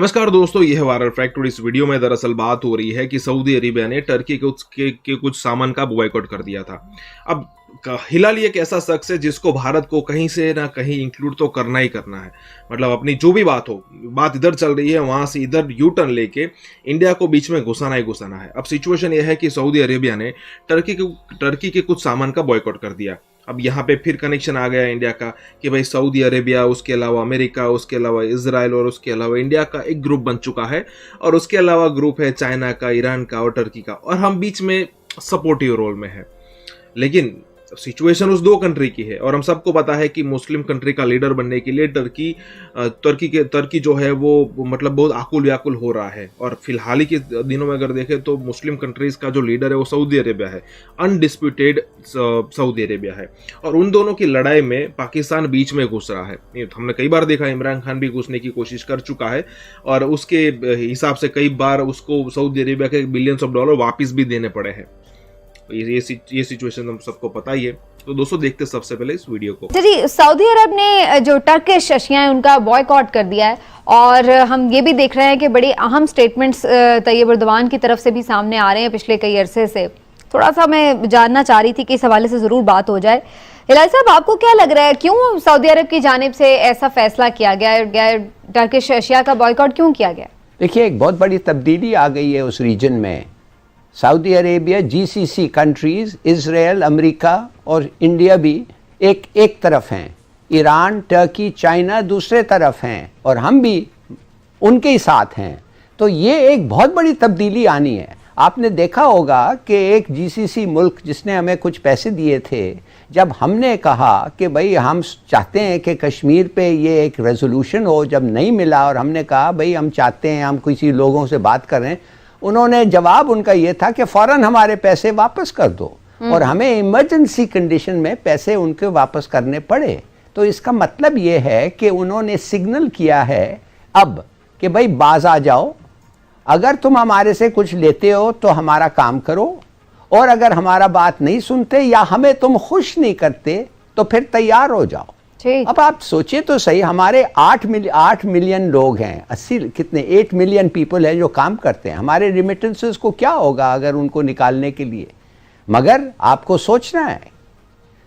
नमस्कार दोस्तों, यह है वायरल फैक्ट। और इस वीडियो में दरअसल बात हो रही है कि सऊदी अरेबिया ने टर्की के कुछ सामान का बॉयकॉट कर दिया था। अब हिलाल एक ऐसा शख्स है जिसको भारत को कहीं से ना कहीं इंक्लूड तो करना ही करना है। मतलब अपनी जो भी बात हो, बात इधर चल रही है, वहां से इधर यू टर्न लेके इंडिया को बीच में घुसाना ही घुसाना है। अब सिचुएशन यह है कि सऊदी अरेबिया ने टर्की के कुछ सामान का बॉयकॉट कर दिया। अब यहाँ पे फिर कनेक्शन आ गया इंडिया का कि भाई सऊदी अरेबिया, उसके अलावा अमेरिका, उसके अलावा इजराइल और उसके अलावा इंडिया का एक ग्रुप बन चुका है। और उसके अलावा ग्रुप है चाइना का, ईरान का और टर्की का, और हम बीच में सपोर्टिव रोल में है। लेकिन सिचुएशन उस दो कंट्री की है और हम सबको पता है कि मुस्लिम कंट्री का लीडर बनने के लिए टर्की जो है वो मतलब बहुत आकुल व्याकुल हो रहा है। और फिलहाल ही के दिनों में अगर देखें तो मुस्लिम कंट्रीज का जो लीडर है वो सऊदी अरेबिया है, अनडिस्प्यूटेड सऊदी अरेबिया है। और उन दोनों की लड़ाई में पाकिस्तान बीच में घुस रहा है। हमने कई बार देखा, इमरान खान भी घुसने की कोशिश कर चुका है और उसके हिसाब से कई बार उसको सऊदी अरेबिया के बिलियंस ऑफ डॉलर वापिस भी देने पड़े हैं। ये सिचुएशन हम सबको पता ही है। तो दोस्तों देखते सबसे पहले इस वीडियो को। जी, सऊदी अरब ने जो टर्किश अशियाएं उनका बॉयकॉट कर दिया है और हम ये भी देख रहे हैं कि बड़ी अहम स्टेटमेंट्स तैयब एर्दोगान की तरफ से भी सामने आ रहे हैं पिछले कई अरसे से। थोड़ा सा मैं जानना चाह रही थी कि इस हवाले से जरूर बात हो जाए। हिलाल साहब, आपको क्या लग रहा है, क्यों सऊदी अरब की जानिब से ऐसा फैसला किया गया, टर्किश अशिया का बॉयकॉट क्यों किया गया? देखिए, एक बहुत बड़ी तब्दीली आ गई है उस रीजन में। Saudi Arabia, GCC countries, Israel, America और इंडिया भी एक तरफ हैं, ईरान, टर्की, चाइना दूसरे तरफ हैं और हम भी उनके ही साथ हैं। तो ये एक बहुत बड़ी तब्दीली आनी है। आपने देखा होगा कि एक जीसीसी मुल्क जिसने हमें कुछ पैसे दिए थे, जब हमने कहा कि भाई हम चाहते हैं कि कश्मीर पे ये एक रेजोल्यूशन हो, जब नहीं मिला और हमने कहा भाई हम चाहते हैं, हम किसी लोगों से बात कर रहे हैं, उन्होंने जवाब उनका ये था कि फ़ौरन हमारे पैसे वापस कर दो। और हमें इमरजेंसी कंडीशन में पैसे उनके वापस करने पड़े। तो इसका मतलब ये है कि उन्होंने सिग्नल किया है अब कि भाई बाज आ जाओ, अगर तुम हमारे से कुछ लेते हो तो हमारा काम करो, और अगर हमारा बात नहीं सुनते या हमें तुम खुश नहीं करते तो फिर तैयार हो जाओ। अब आप सोचिए तो सही, हमारे 8 मिलियन लोग हैं, 8 मिलियन पीपल हैं जो काम करते हैं। हमारे रिमिटेंसेस को क्या होगा अगर उनको निकालने के लिए? मगर आपको सोचना है।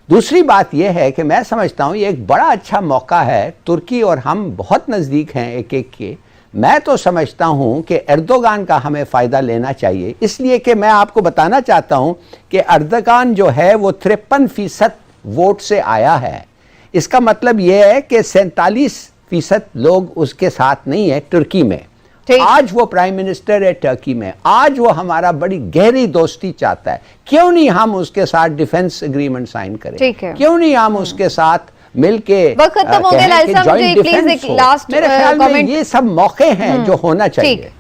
दूसरी बात यह है कि मैं समझता हूँ ये एक बड़ा अच्छा मौका है। तुर्की और हम बहुत नज़दीक हैं एक एक के। मैं तो समझता हूँ कि एर्दोगान का हमें फ़ायदा लेना चाहिए, इसलिए कि मैं आपको बताना चाहता हूँ कि एर्दोगान जो है वो 53% वोट से आया है। इसका मतलब यह है कि 47% लोग उसके साथ नहीं है तुर्की में। आज वो प्राइम मिनिस्टर है टर्की में, आज वो हमारा बड़ी गहरी दोस्ती चाहता है। क्यों नहीं हम उसके साथ डिफेंस एग्रीमेंट साइन करें? क्यों नहीं हम उसके साथ मिलके जॉइंट डिफेंस हो? मेरे ख्याल में ये सब मौके हैं जो होना चाहिए।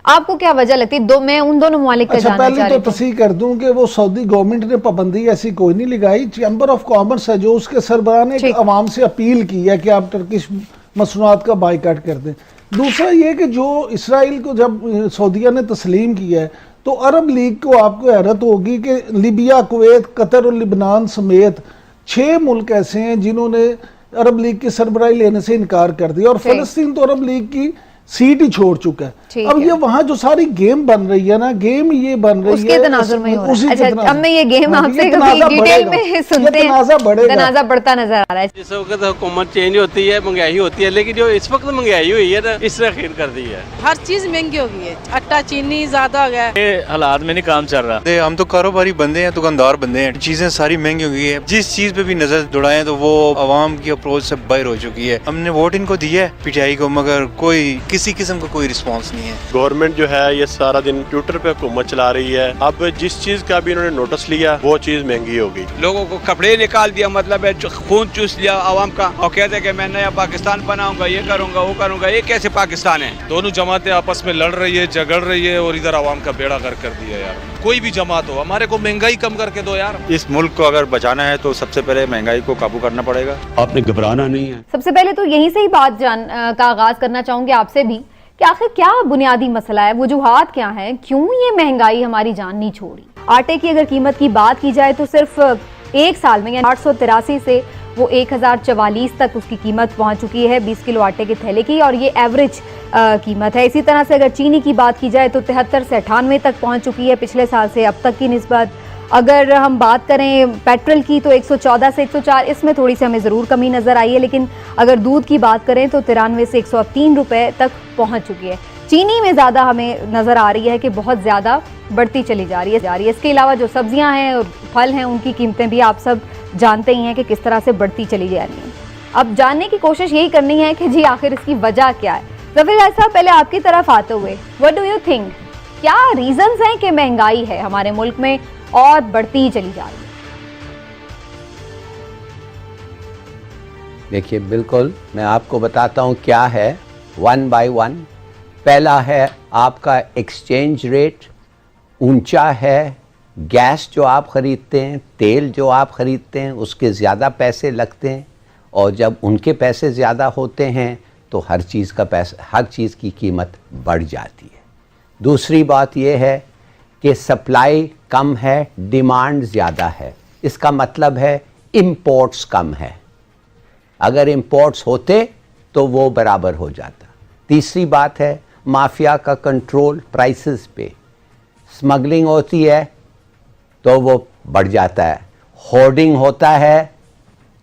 आपको क्या वजह लगती है? मैं उन दोनों ममालिक का जानना चाह रही हूं। पहले तो तस्दीक कर दूं कि वो सऊदी गवर्नमेंट ने पाबंदी ऐसी कोई नहीं लगाई। चैम्बर ऑफ कॉमर्स है जो उसके सरबराह ने अवाम से अपील की है कि आप टर्किश मसनूआत का बाइकाट कर दें। दूसरा ये कि जो इसराइल को जब सऊदीया ने तस्लीम किया है तो अरब लीग को आपको हैरत होगी कि लीबिया, कुवैत, कतर और लिबनान समेत 6 मुल्क ऐसे हैं जिन्होंने अरब लीग की सरबराही लेने से इनकार कर दिया और फलस्तीन तो अरब लीग की सीट ही छोड़ चुका है। अब ये वहाँ जो सारी गेम बन रही है ना, गेम ये बन रही उसके तनाजुर में हो रहा है। अच्छा, अब मैं ये गेम आपसे डिटेल में सुनते हैं, तनाज़ा बढ़ता नजर आ रहा है। जिस वक्त हुकूमत चेंज होती है, महंगाई होती है, लेकिन जो इस वक्त महंगाई हुई है ना, इसने खीर कर दी है। हर चीज महंगी हो गई है, आटा चीनी ज्यादा हो गया है। हालात में नहीं काम चल रहा। हम तो कारोबारी बंदे हैं, दुकानदार बंदे हैं, चीजें सारी महंगी हो गई है। जिस चीज पे भी नजर दौड़ाएं तो वो आवाम की अप्रोच से बाहर हो चुकी है। हमने वोट इनको दिया है पीटीआई को, मगर कोई किसी किस्म का कोई रिस्पांस नहीं है। गवर्नमेंट जो है ये सारा दिन ट्विटर पे हुकूमत चला रही है। अब जिस चीज का भी इन्होंने नोटिस लिया वो चीज महंगी हो गई। लोगों को कपड़े निकाल दिया, मतलब है खून चूस लिया आवाम का, और कहते हैं कि मैं नया पाकिस्तान बनाऊंगा, ये करूंगा वो करूंगा। ये कैसे पाकिस्तान है? दोनों जमातें आपस में लड़ रही है, झगड़ रही है और इधर आवाम का बेड़ा गर्क कर दिया यार। कोई भी जमात हो, हमारे को महंगाई कम करके दो यार। इस मुल्क को अगर बचाना है तो सबसे पहले महंगाई को काबू करना पड़ेगा। आपने घबराना नहीं है। सबसे पहले तो यहीं से ही बात का आगाज करना चाहूंगी आपसे भी कि आखिर क्या बुनियादी मसला है, वजूहात क्या है, क्यों ये महंगाई हमारी जान नहीं छोड़ी? आटे की अगर कीमत की बात की जाए तो सिर्फ एक साल में 883 से वो 1044 तक उसकी कीमत पहुंच चुकी है 20 किलो आटे के थैले की, और ये एवरेज कीमत है। इसी तरह से अगर चीनी की बात की जाए तो 73 से 98 तक पहुंच चुकी है पिछले साल से अब तक की निस्बत। अगर हम बात करें पेट्रोल की तो 114 से 104, इसमें थोड़ी सी हमें ज़रूर कमी नज़र आई है, लेकिन अगर दूध की बात करें तो 93 से 103 रुपये तक पहुंच चुकी है। चीनी में ज़्यादा हमें नज़र आ रही है कि बहुत ज़्यादा बढ़ती चली जा रही है। इसके अलावा जो सब्जियां हैं और फल हैं उनकी कीमतें भी आप सब जानते ही हैं कि किस तरह से बढ़ती चली जा रही हैं। अब जानने की कोशिश यही करनी है कि जी आखिर इसकी वजह क्या है। ज़फ़र साहब, पहले आपकी तरफ आते हुए व्हाट डू यू थिंक, क्या रीजंस हैं कि महंगाई है हमारे मुल्क में और बढ़ती ही चली जा रही है? देखिए, बिल्कुल मैं आपको बताता हूँ क्या है, वन बाय वन। पहला है आपका एक्सचेंज रेट ऊंचा है। गैस जो आप ख़रीदते हैं, तेल जो आप ख़रीदते हैं, उसके ज़्यादा पैसे लगते हैं, और जब उनके पैसे ज़्यादा होते हैं तो हर चीज़ की कीमत बढ़ जाती है। दूसरी बात यह है कि सप्लाई कम है, डिमांड ज़्यादा है। इसका मतलब है इंपोर्ट्स कम है। अगर इंपोर्ट्स होते तो वो बराबर हो जाता। तीसरी बात है माफिया का कंट्रोल प्राइसेस पे। स्मगलिंग होती है तो वो बढ़ जाता है, होर्डिंग होता है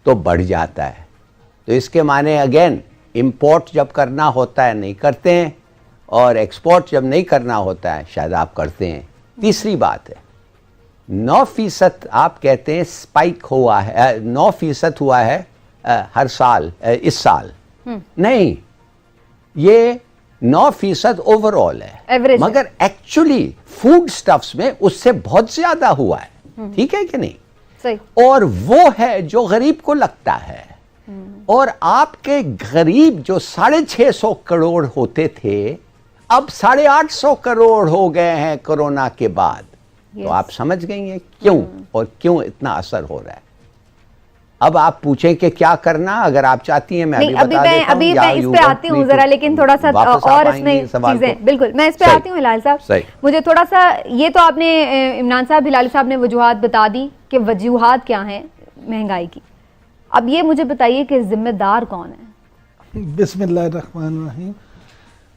तो बढ़ जाता है। तो इसके माने अगेन, इंपोर्ट जब करना होता है नहीं करते हैं, और एक्सपोर्ट जब नहीं करना होता है शायद आप करते हैं। तीसरी बात है 9% आप कहते हैं स्पाइक हुआ है, 9% हुआ है हर साल, इस साल नहीं, ये 9% ओवरऑल है, मगर एक्चुअली फूड स्टफ्स में उससे बहुत ज्यादा हुआ है। ठीक है कि नहीं? सही। और वो है जो गरीब को लगता है। और आपके गरीब जो 650 करोड़ होते थे अब 850 करोड़ हो गए हैं कोरोना के बाद। तो आप समझ गई हैं क्यों और क्यों इतना असर हो रहा है। अब आप पूछें कि क्या करना, अगर आप चाहती हैं मैं अभी बता देता हूं। अभी मैं इस पे आती हूँ जरा, लेकिन थोड़ा सा और इसमें चीजें, बिल्कुल मैं इस पे आती हूँ हिलाल साहब। मुझे थोड़ा सा, ये तो आपने इमरान साहब, हिलाल साहब ने वजूहात बता दी कि वजूहात क्या हैं महंगाई की। अब ये मुझे बताइए कि जिम्मेदार कौन है? बिस्मिल्लाहिर्रहमानिर्रहीम।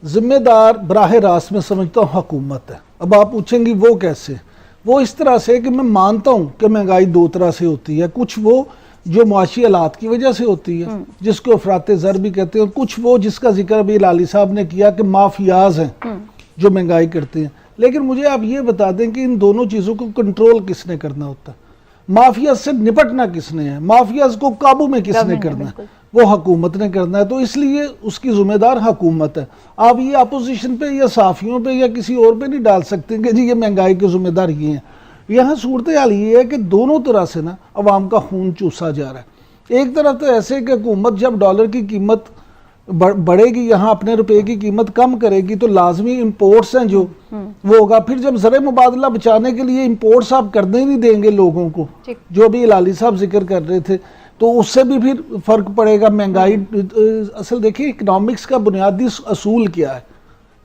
जिम्मेदार बराह रास्त में समझता हूँ हुकूमत है। अब आप पूछेंगी वो कैसे? वो इस तरह से कि मैं मानता हूँ कि महंगाई दो तरह से होती है। कुछ वो जो मुआशी हालात की वजह से होती है, जिसको अफराते ज़र भी कहते हैं, और कुछ वो जिसका जिक्र अभी लाली साहब ने किया कि माफियाज हैं जो महंगाई करते हैं। लेकिन मुझे आप ये बता दें कि इन दोनों चीज़ों को कंट्रोल किसने करना होता है? माफिया से निपटना किसने है? माफियाज को काबू में किसने करना है? वो हुकूमत ने करना है। तो इसलिए उसकी जिम्मेदार हुकूमत है। आप ये अपोजिशन पे या साफियों पे या किसी और पे नहीं डाल सकते कि जी ये महंगाई की जिम्मेदार ये हैं। यहाँ सूरत हाल ये है कि दोनों तरह से ना अवाम का खून चूसा जा रहा है। एक तरफ तो ऐसे कि हुकूमत जब डॉलर की कीमत बढ़ेगी, यहाँ अपने रुपए की कीमत कम करेगी, तो लाजमी इंपोर्ट्स हैं जो वो होगा। फिर जब ज़र मुबादला बचाने के लिए इंपोर्ट्स आप करने ही नहीं देंगे लोगों को, जो भी लाली साहब जिक्र कर रहे थे, तो उससे भी फिर फर्क पड़ेगा। महंगाई असल देखिए, इकनॉमिक्स का बुनियादी असूल क्या है?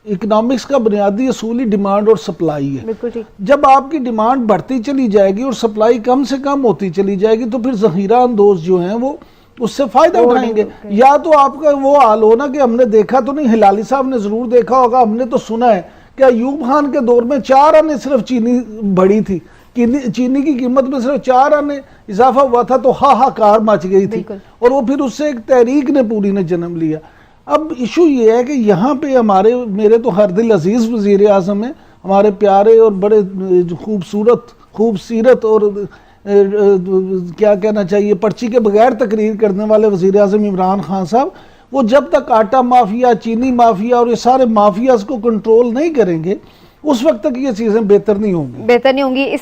इकोनॉमिक्स का बुनियादी असूल ही डिमांड और सप्लाई है। जब आपकी डिमांड बढ़ती चली जाएगी और सप्लाई कम से कम होती चली जाएगी, तो फिर जहीरा अंदोज जो हैं वो उससे फायदा उठाएंगे। या तो आपका वो हाल हो ना कि हमने देखा तो नहीं, हिलाली साहब ने जरूर देखा होगा, हमने तो सुना है कि अयूब खान के दौर में 4 आने सिर्फ चीनी बढ़ी थी, चीनी की कीमत में सिर्फ 4 आने इजाफा हुआ था, तो हाहाकार मच गई थी। और वो फिर उससे एक तहरीक ने पूरी ने जन्म लिया। अब इशू ये है कि यहाँ पे मेरे तो हर दिल अजीज वजीर आज़म है, हमारे प्यारे और बड़े खूबसूरत और क्या कहना चाहिए, पर्ची के बगैर तकरीर करने वाले वजीर आज़म इमरान खान साहब, वो जब तक आटा माफिया, चीनी माफिया और ये सारे माफियाज को कंट्रोल नहीं करेंगे, उस वक्त तक ये चीज़ें बेहतर नहीं होंगी।